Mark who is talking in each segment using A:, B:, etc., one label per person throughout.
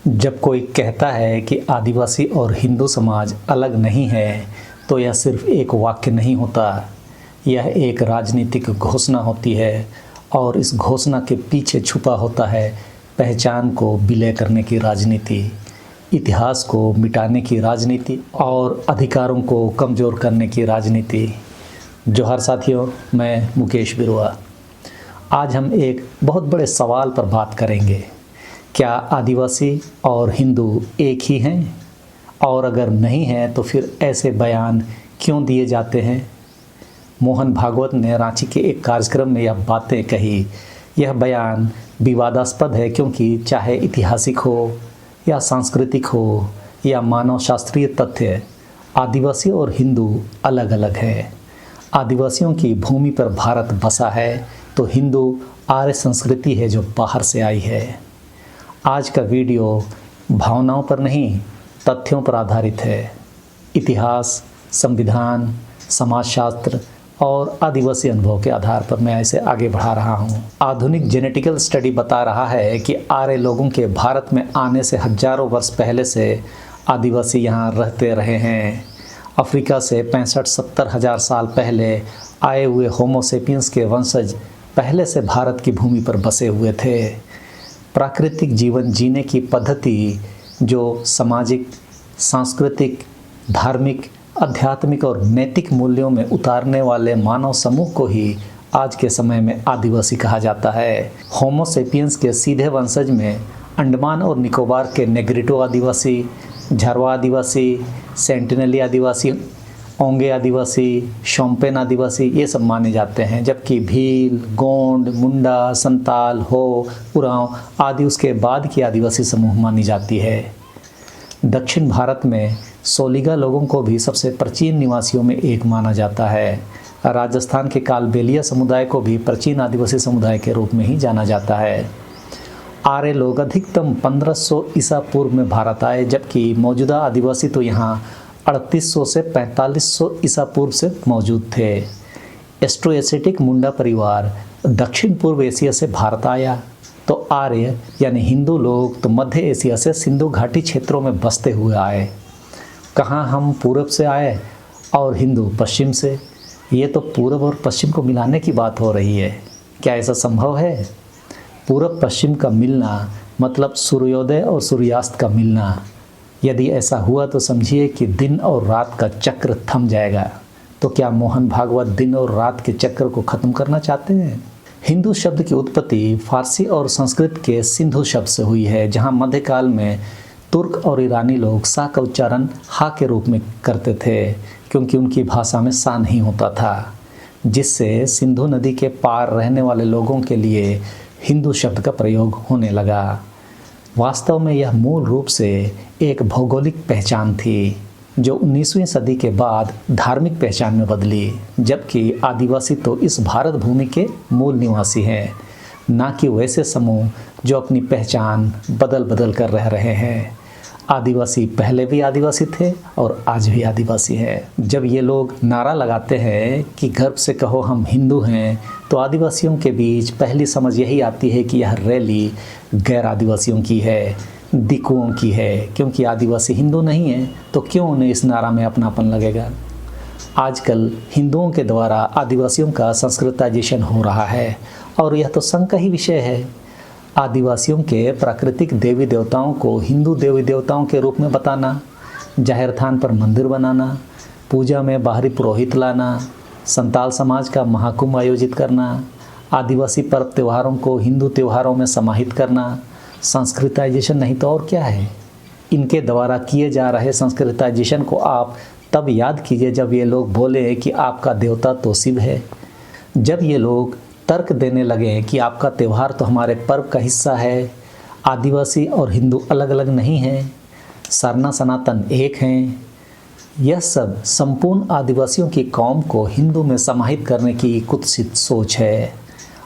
A: जब कोई कहता है कि आदिवासी और हिंदू समाज अलग नहीं है तो यह सिर्फ एक वाक्य नहीं होता, यह एक राजनीतिक घोषणा होती है और इस घोषणा के पीछे छुपा होता है पहचान को विलय करने की राजनीति, इतिहास को मिटाने की राजनीति और अधिकारों को कमज़ोर करने की राजनीति। जोहार साथियों, मैं मुकेश बिरुआ। आज हम एक बहुत बड़े सवाल पर बात करेंगे। क्या आदिवासी और हिंदू एक ही हैं? और अगर नहीं हैं तो फिर ऐसे बयान क्यों दिए जाते हैं? मोहन भागवत ने रांची के एक कार्यक्रम में यह बातें कही। यह बयान विवादास्पद है क्योंकि चाहे ऐतिहासिक हो या सांस्कृतिक हो या मानव शास्त्रीय तथ्य, आदिवासी और हिंदू अलग अलग हैं। आदिवासियों की भूमि पर भारत बसा है तो हिंदू आर्य संस्कृति है जो बाहर से आई है। आज का वीडियो भावनाओं पर नहीं, तथ्यों पर आधारित है। इतिहास, संविधान, समाजशास्त्र और आदिवासी अनुभव के आधार पर मैं इसे आगे बढ़ा रहा हूँ। आधुनिक जेनेटिकल स्टडी बता रहा है कि आर्य लोगों के भारत में आने से हजारों वर्ष पहले से आदिवासी यहाँ रहते रहे हैं। अफ्रीका से 65-70 हज़ार साल पहले आए हुए होमोसेपियंस के वंशज पहले से भारत की भूमि पर बसे हुए थे। प्राकृतिक जीवन जीने की पद्धति जो सामाजिक, सांस्कृतिक, धार्मिक, आध्यात्मिक और नैतिक मूल्यों में उतारने वाले मानव समूह को ही आज के समय में आदिवासी कहा जाता है। होमोसेपियंस के सीधे वंशज में अंडमान और निकोबार के नेग्रिटो आदिवासी, झारवा आदिवासी, सेंटिनली आदिवासी, ओंगे आदिवासी, शोम्पेन आदिवासी ये सब माने जाते हैं, जबकि भील, गोंड, मुंडा, संताल, हो, उरांव आदि उसके बाद की आदिवासी समूह मानी जाती है। दक्षिण भारत में सोलिगा लोगों को भी सबसे प्राचीन निवासियों में एक माना जाता है। राजस्थान के कालबेलिया समुदाय को भी प्राचीन आदिवासी समुदाय के रूप में ही जाना जाता है। आर्य लोग अधिकतम 1500 ईसा पूर्व में भारत आए, जबकि मौजूदा आदिवासी तो यहाँ 3800 से 4500 ईसा पूर्व से मौजूद थे। एस्ट्रोएसिटिक मुंडा परिवार दक्षिण पूर्व एशिया से भारत आया तो आर्य यानी हिंदू लोग तो मध्य एशिया से सिंधु घाटी क्षेत्रों में बसते हुए आए। कहाँ हम पूर्व से आए और हिंदू पश्चिम से। ये तो पूर्व और पश्चिम को मिलाने की बात हो रही है। क्या ऐसा संभव है? पूर्व पश्चिम का मिलना मतलब सूर्योदय और सूर्यास्त का मिलना। यदि ऐसा हुआ तो समझिए कि दिन और रात का चक्र थम जाएगा। तो क्या मोहन भागवत दिन और रात के चक्र को ख़त्म करना चाहते हैं? हिंदू शब्द की उत्पत्ति फारसी और संस्कृत के सिंधु शब्द से हुई है, जहां मध्यकाल में तुर्क और ईरानी लोग सा का उच्चारण हा के रूप में करते थे, क्योंकि उनकी भाषा में सा नहीं होता था, जिससे सिंधु नदी के पार रहने वाले लोगों के लिए हिंदू शब्द का प्रयोग होने लगा। वास्तव में यह मूल रूप से एक भौगोलिक पहचान थी जो 19वीं सदी के बाद धार्मिक पहचान में बदली, जबकि आदिवासी तो इस भारत भूमि के मूल निवासी हैं, ना कि वैसे समूह जो अपनी पहचान बदल बदल कर रह रहे हैं। आदिवासी पहले भी आदिवासी थे और आज भी आदिवासी हैं। जब ये लोग नारा लगाते हैं कि गर्व से कहो हम हिंदू हैं, तो आदिवासियों के बीच पहली समझ यही आती है कि यह रैली गैर आदिवासियों की है, दिकुओं की है, क्योंकि आदिवासी हिंदू नहीं हैं तो क्यों उन्हें इस नारा में अपनापन लगेगा। आजकल हिंदुओं के द्वारा आदिवासियों का संस्कृताइजेशन हो रहा है और यह तो संग का ही विषय है। आदिवासियों के प्राकृतिक देवी देवताओं को हिंदू देवी देवताओं के रूप में बताना, जाहिर थान पर मंदिर बनाना, पूजा में बाहरी पुरोहित लाना, संताल समाज का महाकुंभ आयोजित करना, आदिवासी पर्व त्योहारों को हिंदू त्योहारों में समाहित करना, संस्कृताइजेशन नहीं तो और क्या है। इनके द्वारा किए जा रहे संस्कृताइजेशन को आप तब याद कीजिए जब ये लोग बोले कि आपका देवता तो शिव है। जब ये लोग तर्क देने लगे कि आपका त्यौहार तो हमारे पर्व का हिस्सा है, आदिवासी और हिंदू अलग अलग नहीं हैं, सरना सनातन एक हैं, यह सब संपूर्ण आदिवासियों की कौम को हिंदू में समाहित करने की कुत्सित सोच है।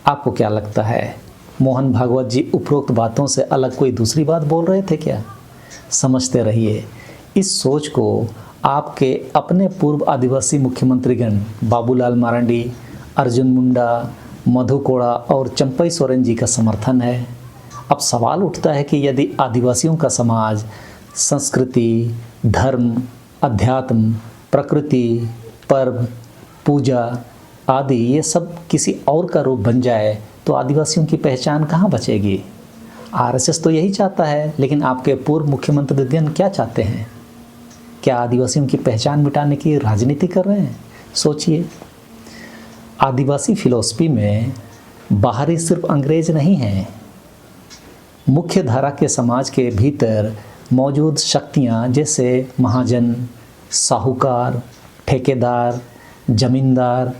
A: आपको क्या लगता है, मोहन भागवत जी उपरोक्त बातों से अलग कोई दूसरी बात बोल रहे थे क्या? समझते रहिए। इस सोच को आपके अपने पूर्व आदिवासी मुख्यमंत्रीगण बाबूलाल मरांडी, अर्जुन मुंडा, मधु कोड़ा और चंपई सोरेन जी का समर्थन है। अब सवाल उठता है कि यदि आदिवासियों का समाज संस्कृति, धर्म, अध्यात्म, प्रकृति, पर्व, पूजा आदि ये सब किसी और का रूप बन जाए तो आदिवासियों की पहचान कहाँ बचेगी? आरएसएस तो यही चाहता है, लेकिन आपके पूर्व मुख्यमंत्री दिन क्या चाहते हैं? क्या आदिवासियों की पहचान मिटाने की राजनीति कर रहे हैं? सोचिए, आदिवासी फिलॉसफी में बाहरी सिर्फ अंग्रेज नहीं हैं। मुख्य धारा के समाज के भीतर मौजूद शक्तियाँ जैसे महाजन, साहूकार, ठेकेदार, जमींदार,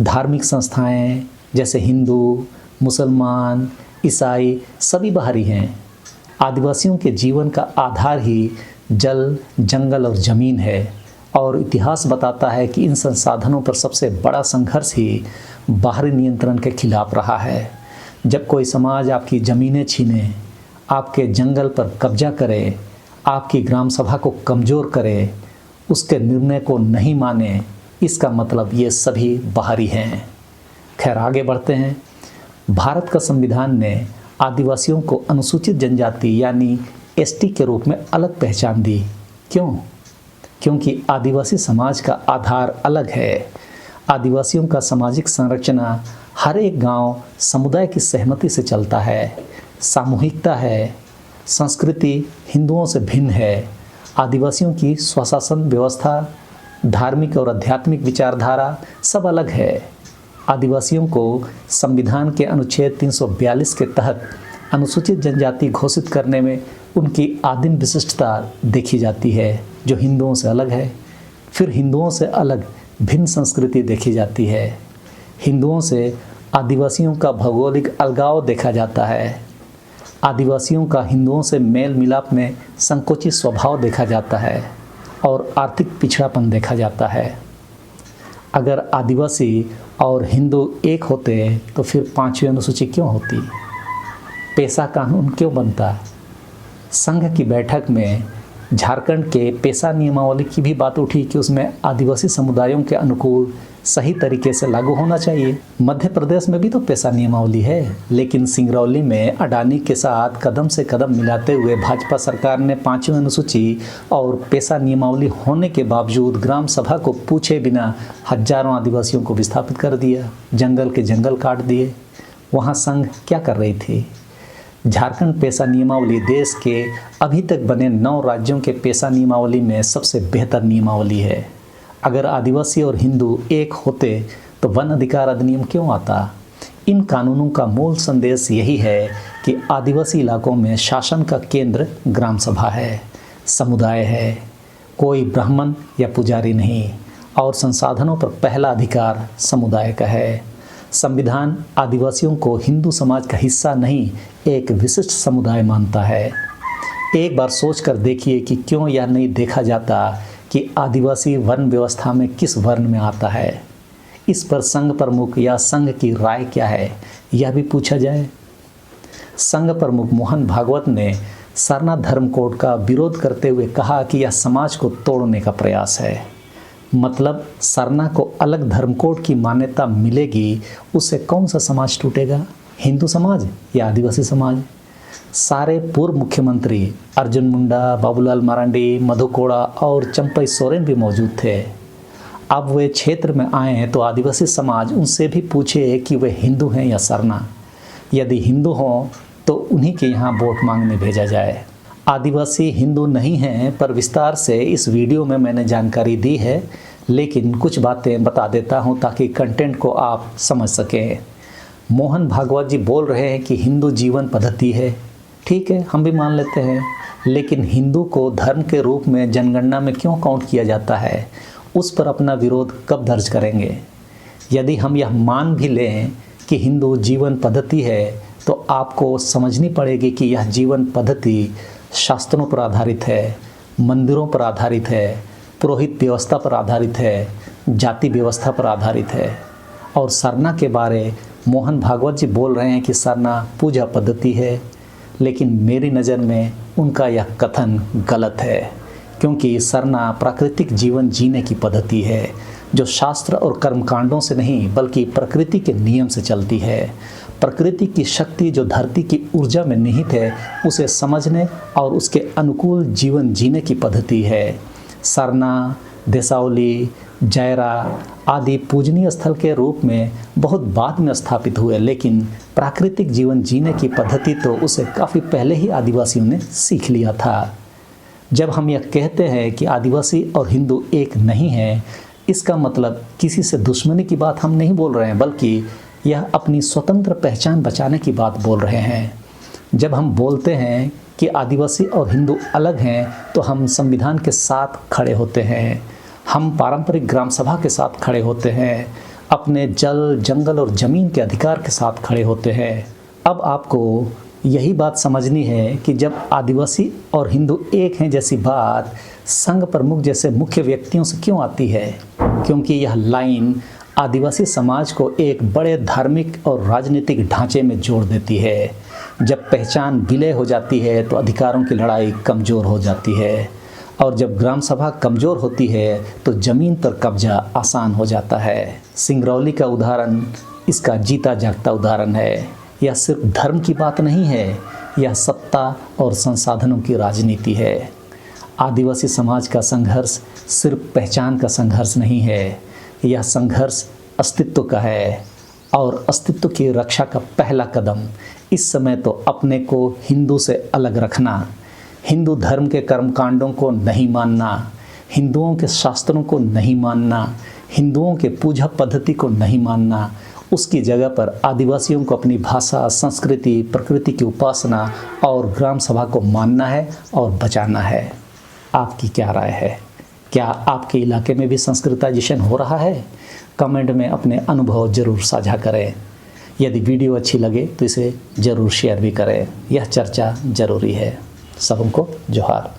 A: धार्मिक संस्थाएं जैसे हिंदू, मुसलमान, ईसाई सभी बाहरी हैं। आदिवासियों के जीवन का आधार ही जल, जंगल और ज़मीन है और इतिहास बताता है कि इन संसाधनों पर सबसे बड़ा संघर्ष ही बाहरी नियंत्रण के खिलाफ रहा है। जब कोई समाज आपकी ज़मीनें छीने, आपके जंगल पर कब्जा करे, आपकी ग्राम सभा को कमज़ोर करे, उसके निर्णय को नहीं माने, इसका मतलब ये सभी बाहरी हैं। खैर, आगे बढ़ते हैं। भारत का संविधान ने आदिवासियों को अनुसूचित जनजाति यानी एसटी के रूप में अलग पहचान दी। क्यों? क्योंकि आदिवासी समाज का आधार अलग है। आदिवासियों का सामाजिक संरचना हर एक गांव, समुदाय की सहमति से चलता है, सामूहिकता है, संस्कृति हिंदुओं से भिन्न है। आदिवासियों की स्वशासन व्यवस्था, धार्मिक और आध्यात्मिक विचारधारा सब अलग है। आदिवासियों को संविधान के अनुच्छेद 342 के तहत अनुसूचित जनजाति घोषित करने में उनकी आदिम विशिष्टता देखी जाती है, जो हिंदुओं से अलग है। फिर हिंदुओं से अलग भिन्न संस्कृति देखी जाती है। हिंदुओं से आदिवासियों का भौगोलिक अलगाव देखा जाता है। आदिवासियों का हिंदुओं से मेल मिलाप में संकोची स्वभाव देखा जाता है और आर्थिक पिछड़ापन देखा जाता है। अगर आदिवासी और हिंदू एक होते तो फिर 5वीं अनुसूची क्यों होती? पेशा कानून क्यों बनता? संघ की बैठक में झारखंड के पेशा नियमावली की भी बात उठी कि उसमें आदिवासी समुदायों के अनुकूल सही तरीके से लागू होना चाहिए। मध्य प्रदेश में भी तो पेशा नियमावली है, लेकिन सिंगरौली में अडानी के साथ कदम से कदम मिलाते हुए भाजपा सरकार ने 5वीं अनुसूची और पेशा नियमावली होने के बावजूद ग्राम सभा को पूछे बिना हजारों आदिवासियों को विस्थापित कर दिया, जंगल के जंगल काट दिए। वहाँ संघ क्या कर रही थी? झारखंड पेशा नियमावली देश के अभी तक बने 9 राज्यों के पेशा नियमावली में सबसे बेहतर नियमावली है। अगर आदिवासी और हिंदू एक होते तो वन अधिकार अधिनियम क्यों आता? इन कानूनों का मूल संदेश यही है कि आदिवासी इलाकों में शासन का केंद्र ग्राम सभा है, समुदाय है, कोई ब्राह्मण या पुजारी नहीं, और संसाधनों पर पहला अधिकार समुदाय का है। संविधान आदिवासियों को हिंदू समाज का हिस्सा नहीं, एक विशिष्ट समुदाय मानता है। एक बार सोच कर देखिए कि क्यों यह नहीं देखा जाता कि आदिवासी वन व्यवस्था में किस वर्ण में आता है। इस पर संघ प्रमुख या संघ की राय क्या है, यह भी पूछा जाए। संघ प्रमुख मोहन भागवत ने सरना धर्म कोड का विरोध करते हुए कहा कि यह समाज को तोड़ने का प्रयास है। मतलब सरना को अलग धर्म कोड की मान्यता मिलेगी, उससे कौन सा समाज टूटेगा? हिंदू समाज या आदिवासी समाज? सारे पूर्व मुख्यमंत्री अर्जुन मुंडा, बाबूलाल मरांडी, मधु कोड़ा और चंपई सोरेन भी मौजूद थे। अब वे क्षेत्र में आए तो आदिवासी समाज उनसे भी पूछे कि वे हिंदू हैं या सरना। यदि हिंदू हों तो उन्हीं के यहाँ वोट मांगने भेजा जाए। आदिवासी हिंदू नहीं हैं, पर विस्तार से इस वीडियो में मैंने जानकारी दी है, लेकिन कुछ बातें बता देता हूँ ताकि कंटेंट को आप समझ सकें। मोहन भागवत जी बोल रहे हैं कि हिंदू जीवन पद्धति है। ठीक है, हम भी मान लेते हैं, लेकिन हिंदू को धर्म के रूप में जनगणना में क्यों काउंट किया जाता है, उस पर अपना विरोध कब दर्ज करेंगे? यदि हम यह मान भी लें कि हिंदू जीवन पद्धति है तो आपको समझनी पड़ेगी कि यह जीवन पद्धति शास्त्रों पर आधारित है, मंदिरों पर आधारित है, पुरोहित व्यवस्था पर आधारित है, जाति व्यवस्था पर आधारित है। और सरना के बारे मोहन भागवत जी बोल रहे हैं कि सरना पूजा पद्धति है, लेकिन मेरी नज़र में उनका यह कथन गलत है, क्योंकि सरना प्राकृतिक जीवन जीने की पद्धति है जो शास्त्र और कर्मकांडों से नहीं बल्कि प्रकृति के नियम से चलती है। प्रकृति की शक्ति जो धरती की ऊर्जा में निहित है उसे समझने और उसके अनुकूल जीवन जीने की पद्धति है। सरना, देसावली, जयरा आदि पूजनीय स्थल के रूप में बहुत बाद में स्थापित हुए, लेकिन प्राकृतिक जीवन जीने की पद्धति तो उसे काफ़ी पहले ही आदिवासियों ने सीख लिया था। जब हम यह कहते हैं कि आदिवासी और हिंदू एक नहीं हैं, इसका मतलब किसी से दुश्मनी की बात हम नहीं बोल रहे हैं, बल्कि यह अपनी स्वतंत्र पहचान बचाने की बात बोल रहे हैं। जब हम बोलते हैं कि आदिवासी और हिंदू अलग हैं, तो हम संविधान के साथ खड़े होते हैं, हम पारंपरिक ग्राम सभा के साथ खड़े होते हैं, अपने जल, जंगल और ज़मीन के अधिकार के साथ खड़े होते हैं। अब आपको यही बात समझनी है कि जब आदिवासी और हिंदू एक हैं जैसी बात संघ प्रमुख जैसे मुख्य व्यक्तियों से क्यों आती है, क्योंकि यह लाइन आदिवासी समाज को एक बड़े धार्मिक और राजनीतिक ढांचे में जोड़ देती है। जब पहचान विलय हो जाती है तो अधिकारों की लड़ाई कमज़ोर हो जाती है, और जब ग्राम सभा कमज़ोर होती है तो ज़मीन पर कब्जा आसान हो जाता है। सिंगरौली का उदाहरण इसका जीता जागता उदाहरण है। यह सिर्फ धर्म की बात नहीं है, यह सत्ता और संसाधनों की राजनीति है। आदिवासी समाज का संघर्ष सिर्फ पहचान का संघर्ष नहीं है, यह संघर्ष अस्तित्व का है, और अस्तित्व की रक्षा का पहला कदम इस समय तो अपने को हिंदू से अलग रखना, हिंदू धर्म के कर्मकांडों को नहीं मानना, हिंदुओं के शास्त्रों को नहीं मानना, हिंदुओं के पूजा पद्धति को नहीं मानना, उसकी जगह पर आदिवासियों को अपनी भाषा, संस्कृति, प्रकृति की उपासना और ग्राम सभा को मानना है और बचाना है। आपकी क्या राय है? क्या आपके इलाके में भी संस्कृताइजेशन हो रहा है? कमेंट में अपने अनुभव ज़रूर साझा करें। यदि वीडियो अच्छी लगे तो इसे ज़रूर शेयर भी करें। यह चर्चा ज़रूरी है। सबको जोहार।